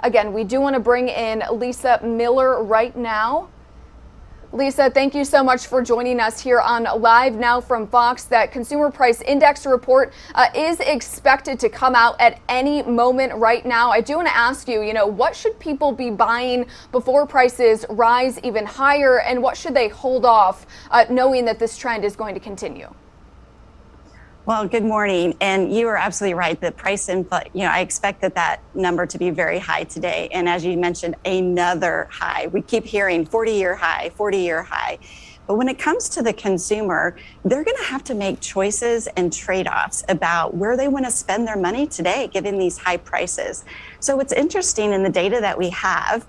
Again, we do want to bring in Lisa Miller right now. Lisa, thank you so much for joining us here on Live Now from Fox. That Consumer Price Index report is expected to come out at any moment right now. I do want to ask you, what should people be buying before prices rise even higher, and what should they hold off knowing that this trend is going to continue? Well, good morning. And you are absolutely right. The price input, I expect that number to be very high today. And as you mentioned, another high. We keep hearing 40-year high, 40-year high. But when it comes to the consumer, they're going to have to make choices and trade-offs about where they want to spend their money today, given these high prices. So what's interesting in the data that we have,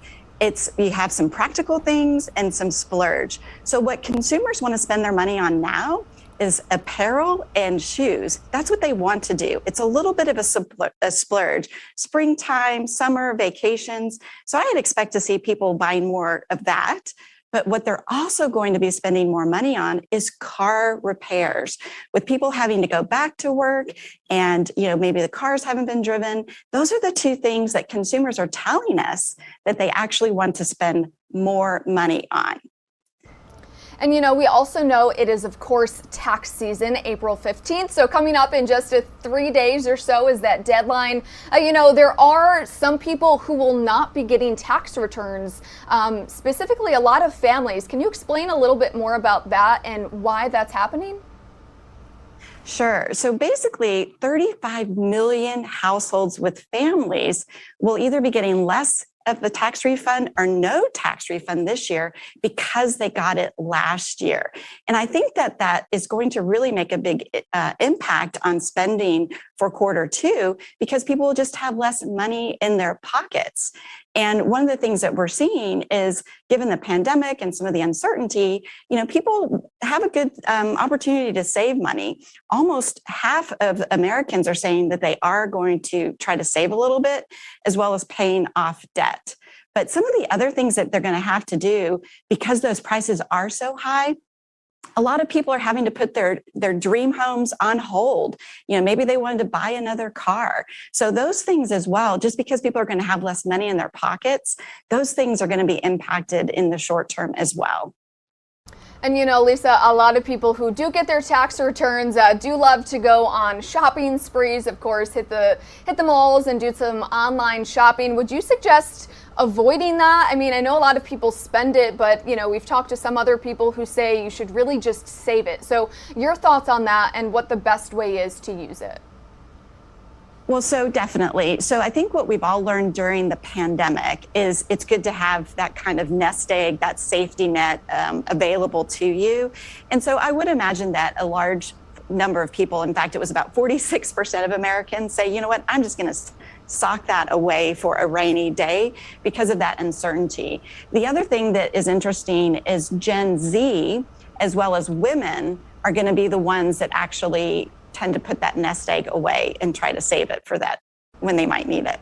we have some practical things and some splurge. So what consumers want to spend their money on now is apparel and shoes. That's what they want to do. It's a little bit of a splurge. Springtime, summer, vacations. So I'd expect to see people buying more of that. But what they're also going to be spending more money on is car repairs. With people having to go back to work and, maybe the cars haven't been driven. Those are the two things that consumers are telling us that they actually want to spend more money on. And, we also know it is, of course, tax season, April 15th. So coming up in just 3 days or so is that deadline. There are some people who will not be getting tax returns, specifically a lot of families. Can you explain a little bit more about that and why that's happening? Sure. So basically, 35 million households with families will either be getting less of the tax refund or no tax refund this year because they got it last year. And I think that is going to really make a big impact on spending for Q2 because people will just have less money in their pockets. And one of the things that we're seeing is, given the pandemic and some of the uncertainty, people have a good opportunity to save money. Almost half of Americans are saying that they are going to try to save a little bit, as well as paying off debt. But some of the other things that they're going to have to do, because those prices are so high, a lot of people are having to put their dream homes on hold. Maybe they wanted to buy another car. So those things as well, just because people are going to have less money in their pockets, those things are going to be impacted in the short term as well. And Lisa, a lot of people who do get their tax returns do love to go on shopping sprees, of course, hit the malls and do some online shopping. Would you suggest avoiding that? I mean, I know a lot of people spend it, but we've talked to some other people who say you should really just save it. So your thoughts on that and what the best way is to use it? Well, so definitely. So I think what we've all learned during the pandemic is it's good to have that kind of nest egg, that safety net available to you. And so I would imagine that a large number of people, in fact, it was about 46% of Americans say, you know what, I'm just going to sock that away for a rainy day because of that uncertainty. The other thing that is interesting is Gen Z, as well as women, are going to be the ones that actually tend to put that nest egg away and try to save it for that when they might need it.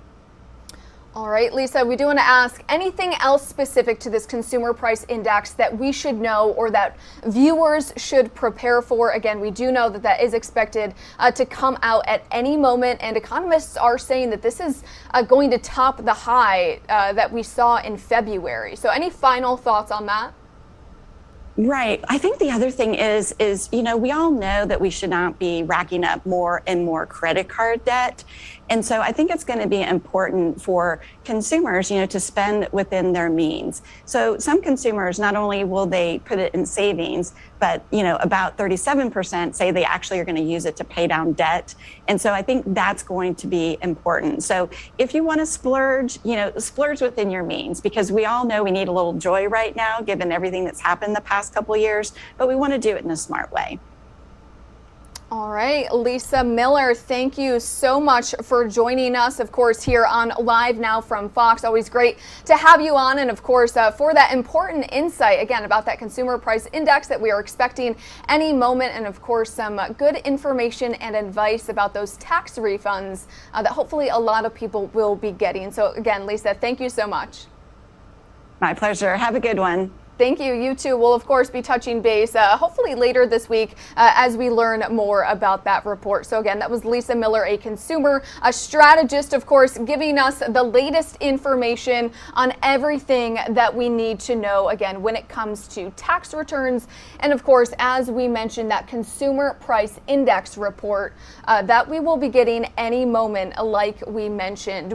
All right, Lisa, we do want to ask anything else specific to this consumer price index that we should know or that viewers should prepare for. Again, we do know that is expected to come out at any moment, and economists are saying that this is going to top the high that we saw in February. So any final thoughts on that? Right. I think the other thing is, we all know that we should not be racking up more and more credit card debt. And so I think it's going to be important for consumers, to spend within their means. So some consumers, not only will they put it in savings, but, about 37% say they actually are going to use it to pay down debt. And so I think that's going to be important. So if you want to splurge, splurge within your means, because we all know we need a little joy right now, given everything that's happened the past couple of years, but we want to do it in a smart way. All right, Lisa Miller, thank you so much for joining us, of course, here on Live Now from Fox. Always great to have you on, and of course, for that important insight, again, about that consumer price index that we are expecting any moment, and of course, some good information and advice about those tax refunds that hopefully a lot of people will be getting. So again, Lisa, thank you so much. My pleasure. Have a good one. Thank you. You too. We'll, of course, be touching base hopefully later this week as we learn more about that report. So, again, that was Lisa Miller, a consumer, a strategist, of course, giving us the latest information on everything that we need to know, again, when it comes to tax returns. And, of course, as we mentioned, that consumer price index report that we will be getting any moment, like we mentioned.